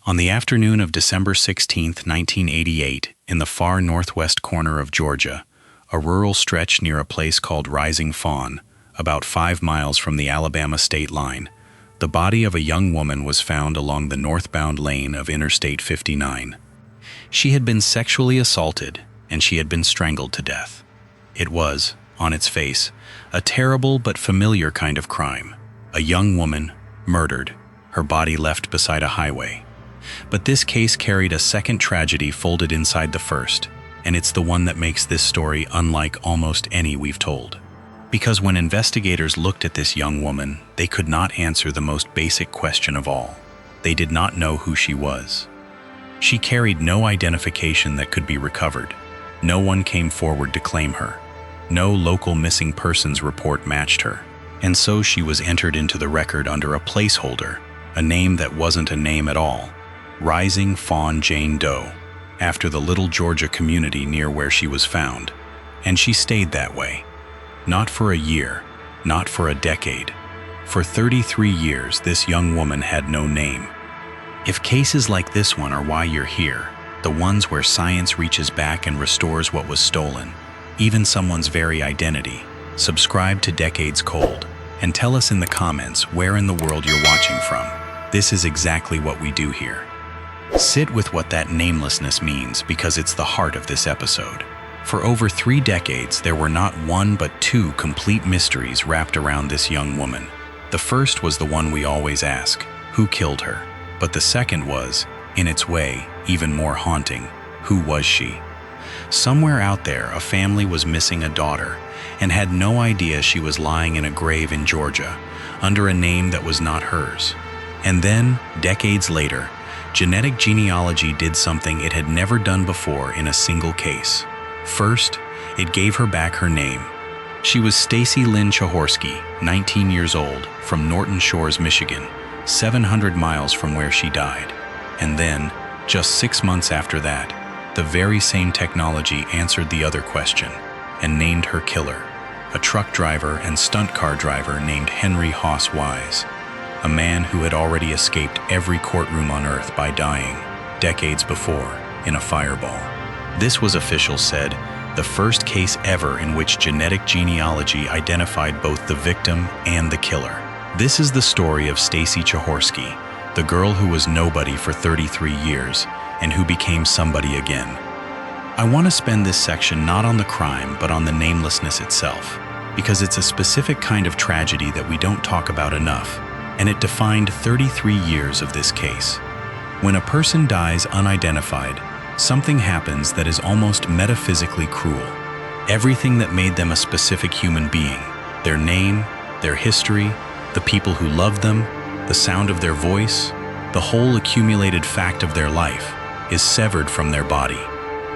On the afternoon of December 16, 1988, in the far northwest corner of Georgia, a rural stretch near a place called Rising Fawn, about 5 miles from the Alabama state line, the body of a young woman was found along the northbound lane of Interstate 59. She had been sexually assaulted, and she had been strangled to death. It was, on its face, a terrible but familiar kind of crime. A young woman, murdered, her body left beside a highway. But this case carried a second tragedy folded inside the first, and it's the one that makes this story unlike almost any we've told. Because when investigators looked at this young woman, they could not answer the most basic question of all. They did not know who she was. She carried no identification that could be recovered. No one came forward to claim her. No local missing persons report matched her. And so she was entered into the record under a placeholder, a name that wasn't a name at all. Rising Fawn Jane Doe, after the little Georgia community near where she was found. And she stayed that way. Not for a year, not for a decade. For 33 years, this young woman had no name. If cases like this one are why you're here, the ones where science reaches back and restores what was stolen, even someone's very identity, subscribe to Decades Cold and tell us in the comments where in the world you're watching from. This is exactly what we do here. Sit with what that namelessness means, because it's the heart of this episode. For over 3 decades, there were not one but 2 complete mysteries wrapped around this young woman. The first was the one we always ask, who killed her? But the second was, in its way, even more haunting, who was she? Somewhere out there, a family was missing a daughter and had no idea she was lying in a grave in Georgia, under a name that was not hers. And then, decades later, genetic genealogy did something it had never done before in a single case. First, it gave her back her name. She was Stacy Lynn Chahorsky, 19 years old, from Norton Shores, Michigan, 700 miles from where she died. And then, just 6 months after that, the very same technology answered the other question and named her killer, a truck driver and stunt car driver named Henry Haas Wise, a man who had already escaped every courtroom on Earth by dying, decades before, in a fireball. This was, officials said, the first case ever in which genetic genealogy identified both the victim and the killer. This is the story of Stacy Chahorsky, the girl who was nobody for 33 years and who became somebody again. I want to spend this section not on the crime but on the namelessness itself, because it's a specific kind of tragedy that we don't talk about enough, and it defined 33 years of this case. When a person dies unidentified, something happens that is almost metaphysically cruel. Everything that made them a specific human being, their name, their history, the people who loved them, the sound of their voice, the whole accumulated fact of their life, is severed from their body.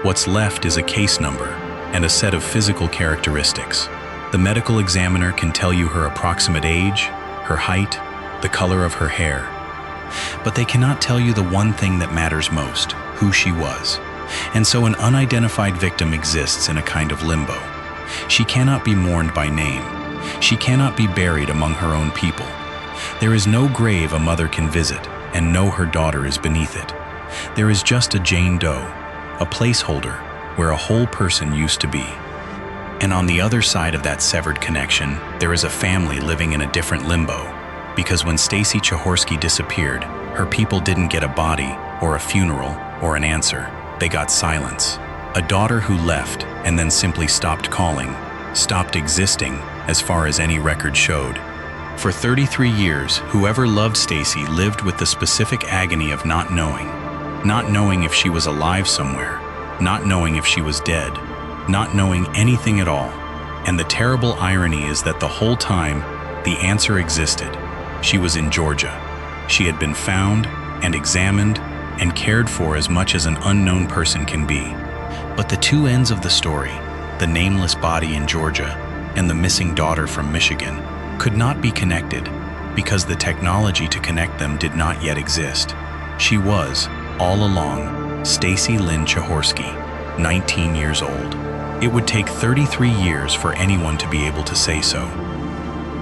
What's left is a case number and a set of physical characteristics. The medical examiner can tell you her approximate age, her height, the color of her hair. But they cannot tell you the one thing that matters most, who she was. And so an unidentified victim exists in a kind of limbo. She cannot be mourned by name. She cannot be buried among her own people. There is no grave a mother can visit and know her daughter is beneath it. There is just a Jane Doe, a placeholder where a whole person used to be. And on the other side of that severed connection, there is a family living in a different limbo. Because when Stacy Chahorsky disappeared, her people didn't get a body or a funeral or an answer. They got silence. A daughter who left and then simply stopped calling, stopped existing as far as any record showed. For 33 years, whoever loved Stacy lived with the specific agony of not knowing if she was alive somewhere, not knowing if she was dead, not knowing anything at all. And the terrible irony is that the whole time, the answer existed. She was in Georgia. She had been found and examined and cared for as much as an unknown person can be. But the two ends of the story, the nameless body in Georgia and the missing daughter from Michigan, could not be connected because the technology to connect them did not yet exist. She was, all along, Stacy Lynn Chahorsky, 19 years old. It would take 33 years for anyone to be able to say so.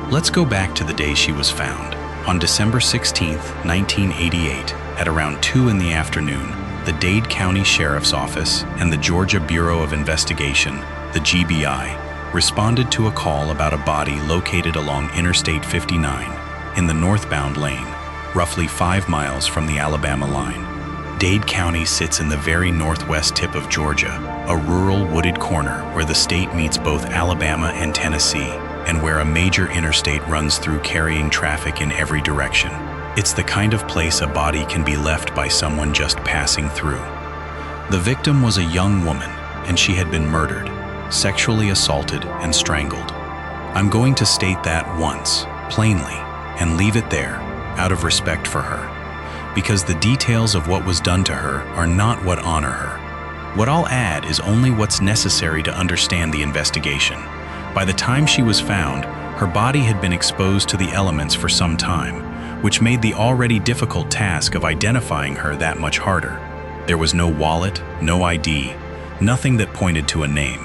Let's go back to the day she was found. On December 16, 1988, At around 2 in the afternoon, the Dade County Sheriff's Office and the Georgia Bureau of Investigation, the GBI, responded to a call about a body located along Interstate 59 in the northbound lane, roughly 5 miles from the Alabama line. Dade County sits in the very northwest tip of Georgia, a rural wooded corner where the state meets both Alabama and Tennessee, and where a major interstate runs through carrying traffic in every direction. It's the kind of place a body can be left by someone just passing through. The victim was a young woman, and she had been murdered, sexually assaulted, and strangled. I'm going to state that once, plainly, and leave it there, out of respect for her, because the details of what was done to her are not what honor her. What I'll add is only what's necessary to understand the investigation. By the time she was found, her body had been exposed to the elements for some time, which made the already difficult task of identifying her that much harder. There was no wallet, no ID, nothing that pointed to a name.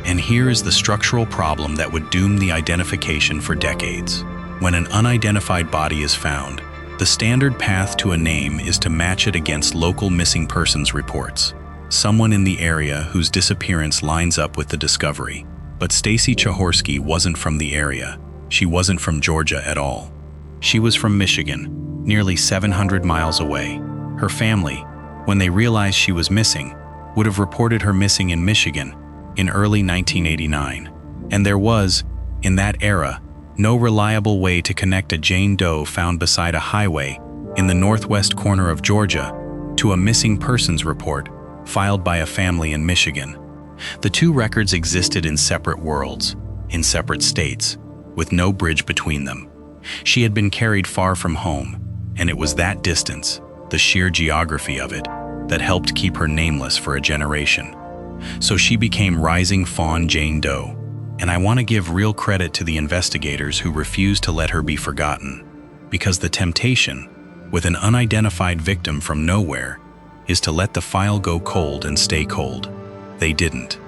And here is the structural problem that would doom the identification for decades. When an unidentified body is found, the standard path to a name is to match it against local missing persons reports. Someone in the area whose disappearance lines up with the discovery. But Stacy Chahorsky wasn't from the area. She wasn't from Georgia at all. She was from Michigan, nearly 700 miles away. Her family, when they realized she was missing, would have reported her missing in Michigan in early 1989. And there was, in that era, no reliable way to connect a Jane Doe found beside a highway in the northwest corner of Georgia to a missing persons report filed by a family in Michigan. The two records existed in separate worlds, in separate states, with no bridge between them. She had been carried far from home, and it was that distance, the sheer geography of it, that helped keep her nameless for a generation. So she became Rising Fawn Jane Doe, and I want to give real credit to the investigators who refused to let her be forgotten, because the temptation, with an unidentified victim from nowhere, is to let the file go cold and stay cold. They didn't.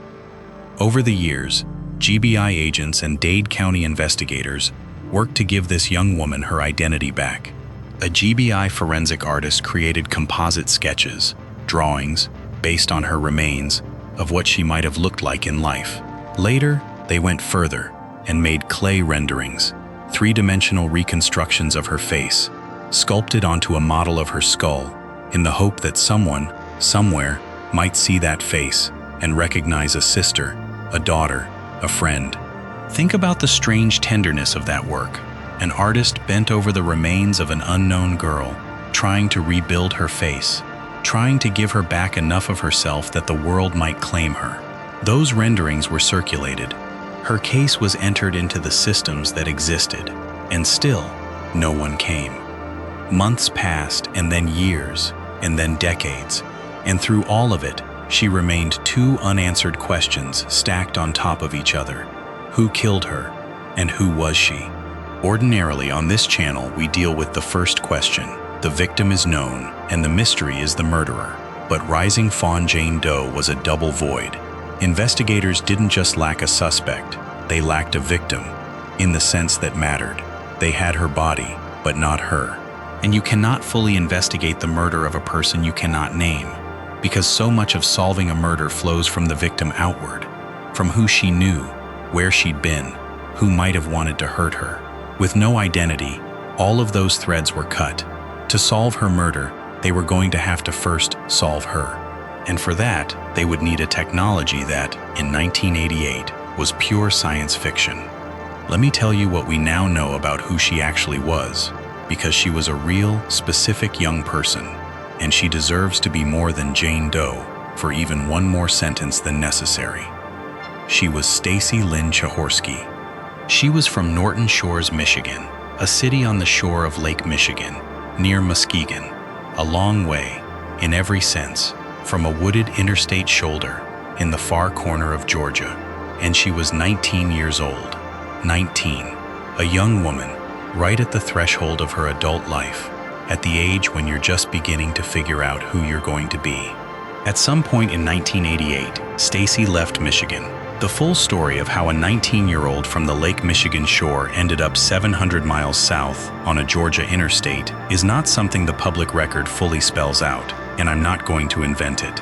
Over the years, GBI agents and Dade County investigators worked to give this young woman her identity back. A GBI forensic artist created composite sketches, drawings, based on her remains, of what she might have looked like in life. Later, they went further and made clay renderings, three-dimensional reconstructions of her face, sculpted onto a model of her skull, in the hope that someone, somewhere, might see that face and recognize a sister, a daughter, a friend. Think about the strange tenderness of that work. An artist bent over the remains of an unknown girl, trying to rebuild her face, trying to give her back enough of herself that the world might claim her. Those renderings were circulated. Her case was entered into the systems that existed, and still, no one came. Months passed, and then years, and then decades, and through all of it, she remained two unanswered questions stacked on top of each other. Who killed her, and who was she? Ordinarily on this channel, we deal with the first question. The victim is known, and the mystery is the murderer. But Rising Fawn Jane Doe was a double void. Investigators didn't just lack a suspect, they lacked a victim, in the sense that mattered. They had her body, but not her. And you cannot fully investigate the murder of a person you cannot name, because so much of solving a murder flows from the victim outward, from who she knew, where she'd been, who might have wanted to hurt her. With no identity, all of those threads were cut. To solve her murder, they were going to have to first solve her. And for that, they would need a technology that, in 1988, was pure science fiction. Let me tell you what we now know about who she actually was, because she was a real, specific young person, and she deserves to be more than Jane Doe for even one more sentence than necessary. She was Stacy Lynn Chahorsky. She was from Norton Shores, Michigan, a city on the shore of Lake Michigan, near Muskegon, a long way, in every sense, from a wooded interstate shoulder in the far corner of Georgia. And she was 19 years old. 19, a young woman, right at the threshold of her adult life, at the age when you're just beginning to figure out who you're going to be. At some point in 1988, Stacy left Michigan, The full story of how a 19-year-old from the Lake Michigan shore ended up 700 miles south on a Georgia interstate is not something the public record fully spells out, and I'm not going to invent it.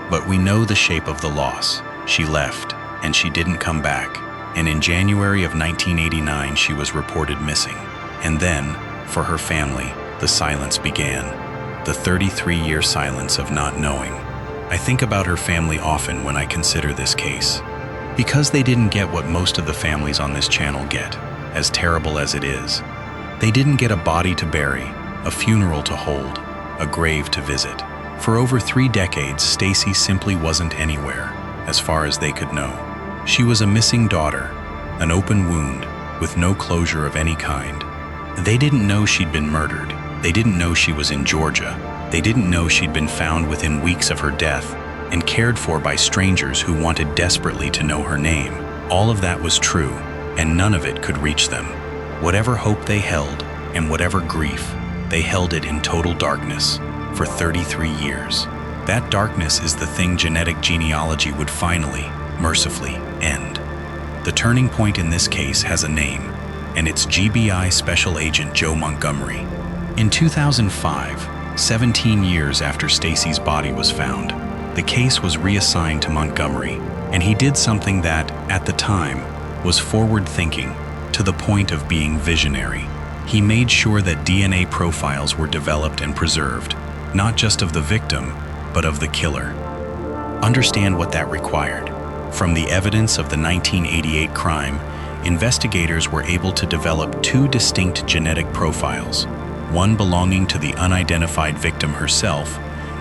But we know the shape of the loss. She left, and she didn't come back. And in January of 1989, she was reported missing. And then, for her family, the silence began. The 33-year silence of not knowing. I think about her family often when I consider this case. Because they didn't get what most of the families on this channel get, as terrible as it is. They didn't get a body to bury, a funeral to hold, a grave to visit. For over 3 decades, Stacy simply wasn't anywhere, as far as they could know. She was a missing daughter, an open wound, with no closure of any kind. They didn't know she'd been murdered. They didn't know she was in Georgia. They didn't know she'd been found within weeks of her death and cared for by strangers who wanted desperately to know her name. All of that was true, and none of it could reach them. Whatever hope they held, and whatever grief, they held it in total darkness for 33 years. That darkness is the thing genetic genealogy would finally, mercifully, end. The turning point in this case has a name, and it's GBI Special Agent Joe Montgomery. In 2005, 17 years after Stacy's body was found, the case was reassigned to Montgomery, and he did something that, at the time, was forward-thinking to the point of being visionary. He made sure that DNA profiles were developed and preserved, not just of the victim, but of the killer. Understand what that required. From the evidence of the 1988 crime, investigators were able to develop 2 distinct genetic profiles, one belonging to the unidentified victim herself,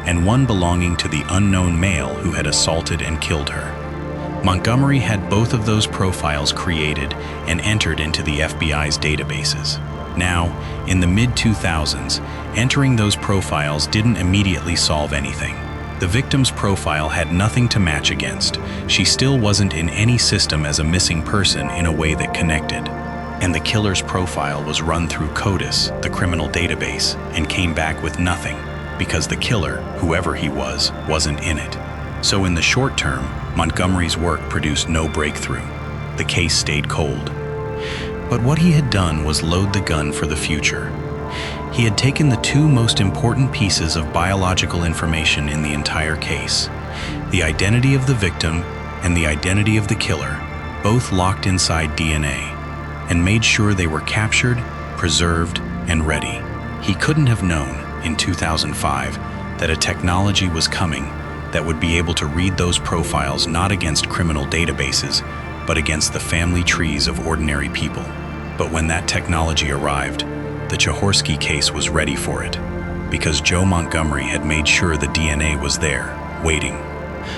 and one belonging to the unknown male who had assaulted and killed her. Montgomery had both of those profiles created and entered into the FBI's databases. Now, in the mid-2000s, entering those profiles didn't immediately solve anything. The victim's profile had nothing to match against. She still wasn't in any system as a missing person in a way that connected. And the killer's profile was run through CODIS, the criminal database, and came back with nothing, because the killer, whoever he was, wasn't in it. So in the short term, Montgomery's work produced no breakthrough. The case stayed cold. But what he had done was load the gun for the future. He had taken the 2 most important pieces of biological information in the entire case, the identity of the victim and the identity of the killer, both locked inside DNA, and made sure they were captured, preserved, and ready. He couldn't have known, in 2005, that a technology was coming that would be able to read those profiles not against criminal databases, but against the family trees of ordinary people. But when that technology arrived, the Chehorsky case was ready for it, because Joe Montgomery had made sure the DNA was there, waiting.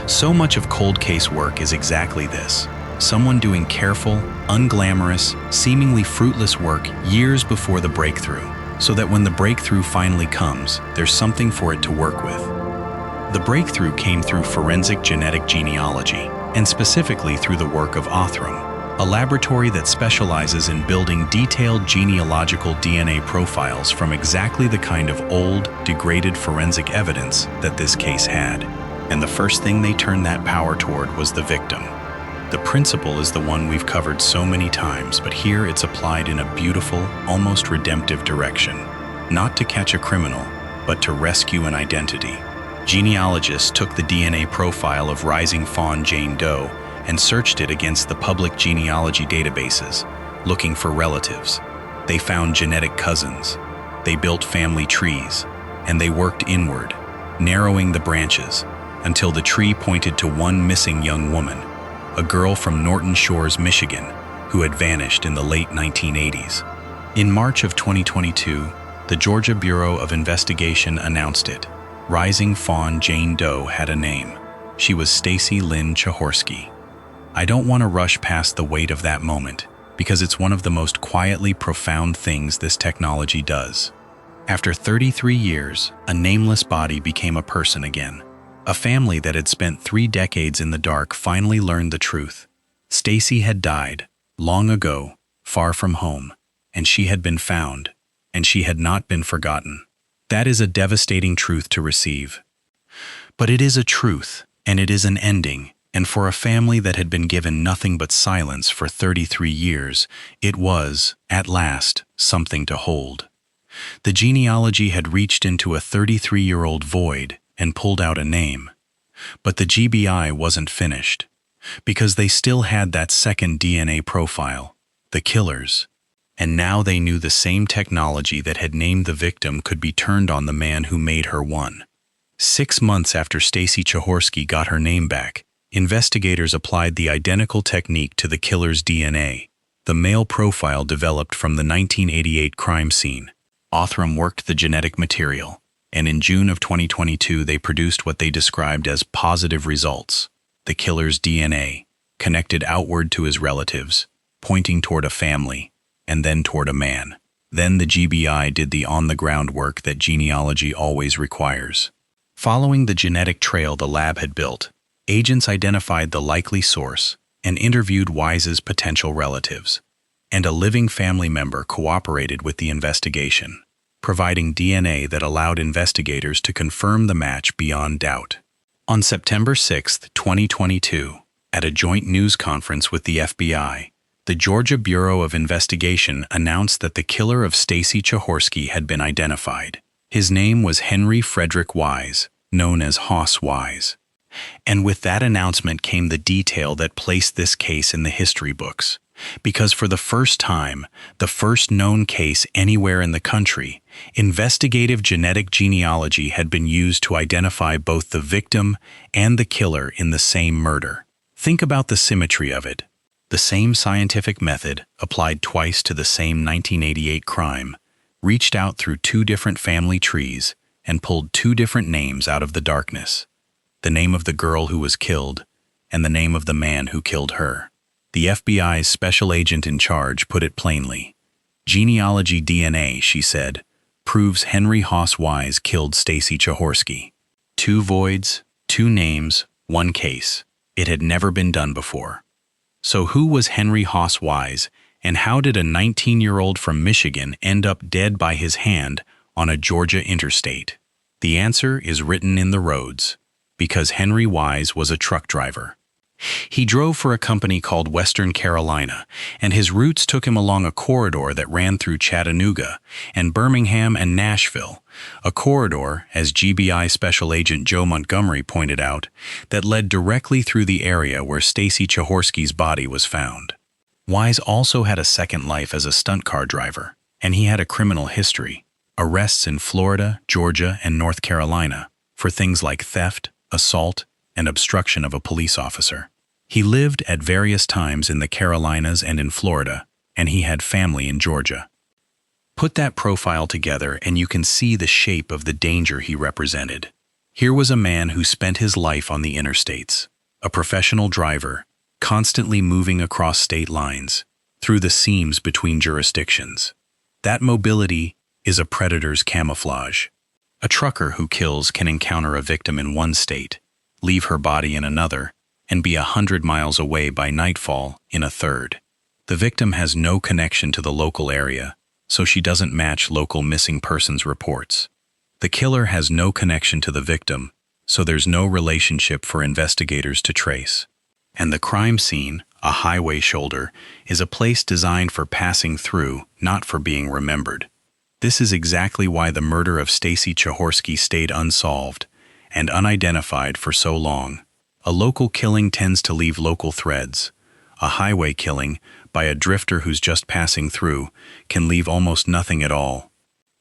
So much of cold case work is exactly this. Someone doing careful, unglamorous, seemingly fruitless work years before the breakthrough, so that when the breakthrough finally comes, there's something for it to work with. The breakthrough came through forensic genetic genealogy, and specifically through the work of Othram, a laboratory that specializes in building detailed genealogical DNA profiles from exactly the kind of old, degraded forensic evidence that this case had. And the first thing they turned that power toward was the victim. The principle is the one we've covered so many times, but here it's applied in a beautiful, almost redemptive direction. Not to catch a criminal, but to rescue an identity. Genealogists took the DNA profile of rising Fawn Jane Doe and searched it against the public genealogy databases, looking for relatives. They found genetic cousins. They built family trees, and they worked inward, narrowing the branches until the tree pointed to one missing young woman, a girl from Norton Shores, Michigan, who had vanished in the late 1980s. In March of 2022, the Georgia Bureau of Investigation announced it. Rising Fawn Jane Doe had a name. She was Stacy Lynn Chehorsky. I don't want to rush past the weight of that moment, because it's one of the most quietly profound things this technology does. After 33 years, a nameless body became a person again. A family that had spent 3 decades in the dark finally learned the truth. Stacy had died, long ago, far from home, and she had been found, and she had not been forgotten. That is a devastating truth to receive. But it is a truth, and it is an ending, And for a family that had been given nothing but silence for 33 years, it was, at last, something to hold. The genealogy had reached into a 33-year-old void and pulled out a name. But the GBI wasn't finished, because they still had that second DNA profile, the killer's. And now they knew the same technology that had named the victim could be turned on the man who made her one. 6 months after Stacy Chihorsky got her name back, investigators applied the identical technique to the killer's DNA, the male profile developed from the 1988 crime scene. Othram worked the genetic material, and in June of 2022 they produced what they described as positive results. The killer's DNA, connected outward to his relatives, pointing toward a family, and then toward a man. Then the GBI did the on-the-ground work that genealogy always requires. Following the genetic trail the lab had built, agents identified the likely source and interviewed Wise's potential relatives, and a living family member cooperated with the investigation, providing DNA that allowed investigators to confirm the match beyond doubt. On September 6, 2022, at a joint news conference with the FBI, the Georgia Bureau of Investigation announced that the killer of Stacy Chihorsky had been identified. His name was Henry Frederick Wise, known as Hoss Wise. And with that announcement came the detail that placed this case in the history books. Because for the first time, the first known case anywhere in the country, investigative genetic genealogy had been used to identify both the victim and the killer in the same murder. Think about the symmetry of it. The same scientific method, applied twice to the same 1988 crime, reached out through 2 different family trees and pulled 2 different names out of the darkness. The name of the girl who was killed, and the name of the man who killed her. The FBI's special agent in charge put it plainly. Genealogy DNA, she said, proves Henry Hoss Wise killed Stacy Chihorsky. 2 voids, 2 names, 1 case. It had never been done before. So who was Henry Hoss Wise, and how did a 19-year-old from Michigan end up dead by his hand on a Georgia interstate? The answer is written in the roads. Because Henry Wise was a truck driver. He drove for a company called Western Carolina, and his routes took him along a corridor that ran through Chattanooga and Birmingham and Nashville, a corridor, as GBI Special Agent Joe Montgomery pointed out, that led directly through the area where Stacy Chihorsky's body was found. Wise also had a second life as a stunt car driver, and he had a criminal history, arrests in Florida, Georgia, and North Carolina for things like theft, assault, and obstruction of a police officer. He lived at various times in the Carolinas and in Florida, and he had family in Georgia. Put that profile together and you can see the shape of the danger he represented. Here was a man who spent his life on the interstates, a professional driver, constantly moving across state lines, through the seams between jurisdictions. That mobility is a predator's camouflage. A trucker who kills can encounter a victim in one state, leave her body in another, and be 100 miles away by nightfall in a third. The victim has no connection to the local area, so she doesn't match local missing persons reports. The killer has no connection to the victim, so there's no relationship for investigators to trace. And the crime scene, a highway shoulder, is a place designed for passing through, not for being remembered. This is exactly why the murder of Stacy Chihorsky stayed unsolved and unidentified for so long. A local killing tends to leave local threads. A highway killing, by a drifter who's just passing through, can leave almost nothing at all.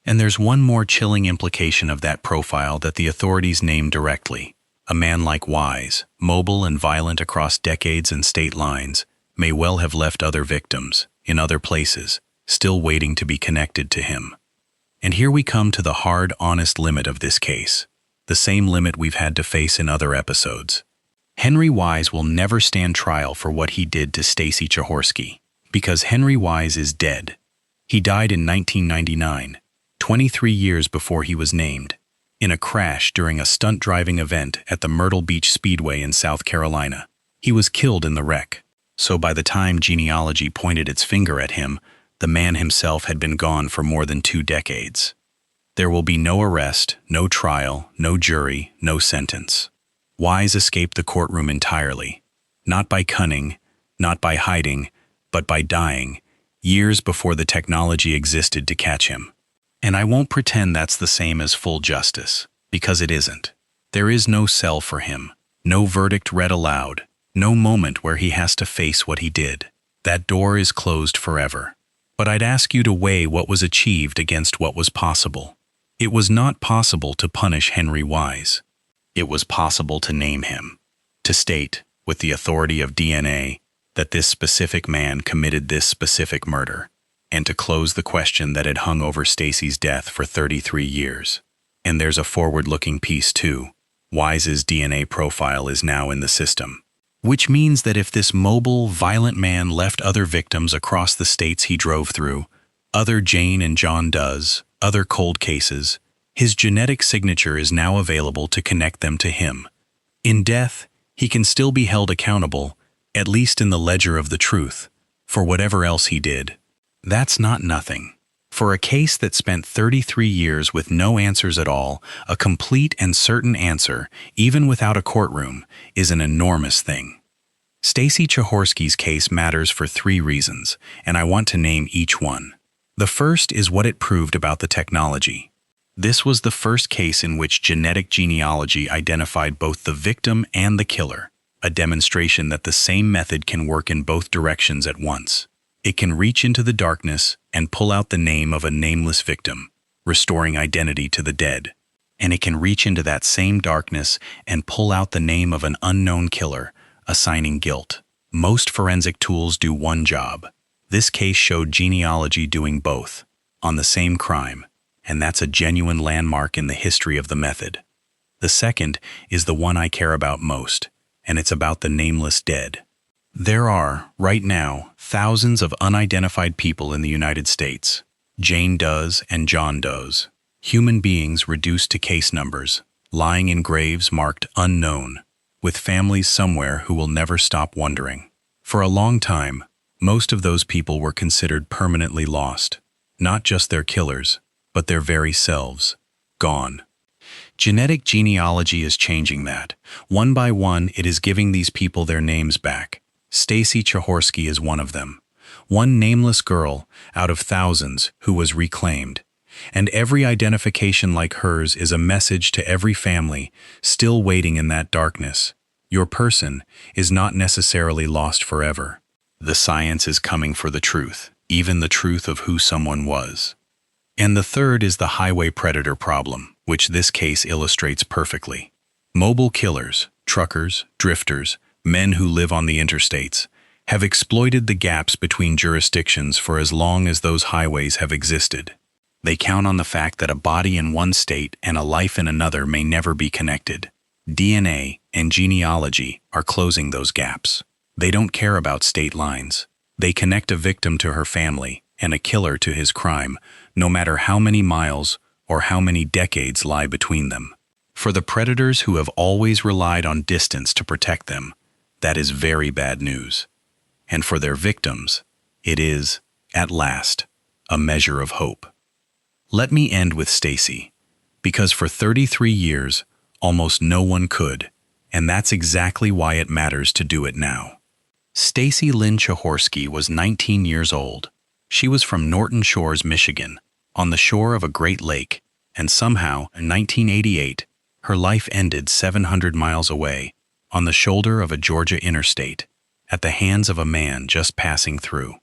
And there's one more chilling implication of that profile that the authorities named directly. A man like Wise, mobile and violent across decades and state lines, may well have left other victims, in other places, still waiting to be connected to him. And here we come to the hard, honest limit of this case, the same limit we've had to face in other episodes. Henry Wise will never stand trial for what he did to Stacy Chihorsky, because Henry Wise is dead. He died in 1999, 23 years before he was named, in a crash during a stunt driving event at the Myrtle Beach Speedway in South Carolina. He was killed in the wreck, so by the time genealogy pointed its finger at him, the man himself had been gone for more than 2 decades. There will be no arrest, no trial, no jury, no sentence. Wise escaped the courtroom entirely, Not by cunning, not by hiding, but by dying, years before the technology existed to catch him. And I won't pretend that's the same as full justice, because it isn't. There is no cell for him, no verdict read aloud, no moment where he has to face what he did. That door is closed forever. But I'd ask you to weigh what was achieved against what was possible. It was not possible to punish Henry Wise. It was possible to name him, to state, with the authority of DNA, that this specific man committed this specific murder, and to close the question that had hung over Stacy's death for 33 years. And there's a forward-looking piece too. Wise's DNA profile is now in the system, which means that if this mobile, violent man left other victims across the states he drove through, other Jane and John Does, other cold cases, his genetic signature is now available to connect them to him. In death, he can still be held accountable, at least in the ledger of the truth, for whatever else he did. That's not nothing. For a case that spent 33 years with no answers at all, a complete and certain answer, even without a courtroom, is an enormous thing. Stacy Chihorsky's case matters for 3 reasons, and I want to name each one. The first is what it proved about the technology. This was the first case in which genetic genealogy identified both the victim and the killer, a demonstration that the same method can work in both directions at once. It can reach into the darkness and pull out the name of a nameless victim, restoring identity to the dead. And it can reach into that same darkness and pull out the name of an unknown killer, assigning guilt. Most forensic tools do one job. This case showed genealogy doing both, on the same crime, and that's a genuine landmark in the history of the method. The second is the one I care about most, and it's about the nameless dead. There are, right now, thousands of unidentified people in the United States, Jane Does and John Does, human beings reduced to case numbers, lying in graves marked unknown, with families somewhere who will never stop wondering. For a long time, most of those people were considered permanently lost, not just their killers, but their very selves, gone. Genetic genealogy is changing that. One by one, it is giving these people their names back. Stacy Chihorsky is one of them. One nameless girl out of thousands who was reclaimed. And every identification like hers is a message to every family still waiting in that darkness. Your person is not necessarily lost forever. The science is coming for the truth, even the truth of who someone was. And the third is the highway predator problem, which this case illustrates perfectly. Mobile killers, truckers, drifters, men who live on the interstates, have exploited the gaps between jurisdictions for as long as those highways have existed. They count on the fact that a body in one state and a life in another may never be connected. DNA and genealogy are closing those gaps. They don't care about state lines. They connect a victim to her family and a killer to his crime, no matter how many miles or how many decades lie between them. For the predators who have always relied on distance to protect them, that is very bad news. And for their victims, it is, at last, a measure of hope. Let me end with Stacy, because for 33 years, almost no one could, and that's exactly why it matters to do it now. Stacy Lynn Chihorsky was 19 years old. She was from Norton Shores, Michigan, on the shore of a great lake, and somehow, in 1988, her life ended 700 miles away, on the shoulder of a Georgia interstate, at the hands of a man just passing through.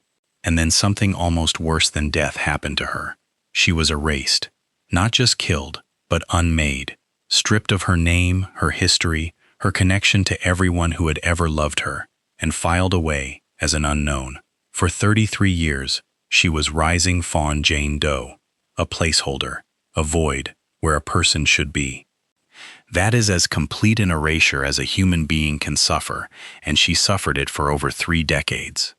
And then something almost worse than death happened to her. She was erased, not just killed, but unmade, stripped of her name, her history, her connection to everyone who had ever loved her, and filed away as an unknown. For 33 years, she was rising Fawn Jane Doe, a placeholder, a void where a person should be. That is as complete an erasure as a human being can suffer, and she suffered it for over 3 decades.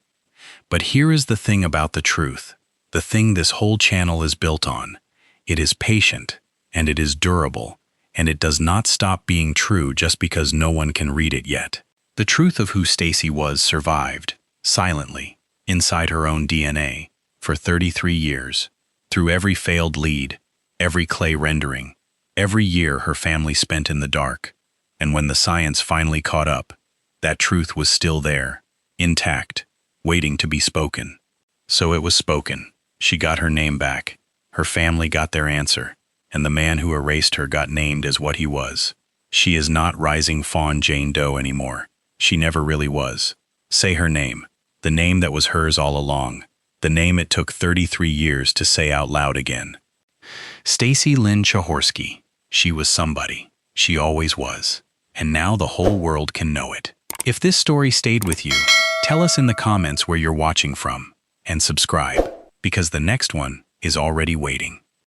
But here is the thing about the truth, the thing this whole channel is built on. It is patient, and it is durable, and it does not stop being true just because no one can read it yet. The truth of who Stacy was survived, silently, inside her own DNA, for 33 years, through every failed lead, every clay rendering, every year her family spent in the dark, and when the science finally caught up, That truth was still there, intact, waiting to be spoken. So it was spoken. She got her name back. Her family got their answer, and the man who erased her got named as what he was. She is not rising Fawn Jane Doe anymore. She never really was. Say her name, the name that was hers all along, the name it took 33 years to say out loud again. Stacy Lynn Chahorsky. She was somebody. She always was. And now the whole world can know it. If this story stayed with you, tell us in the comments where you're watching from, and subscribe, because the next one is already waiting.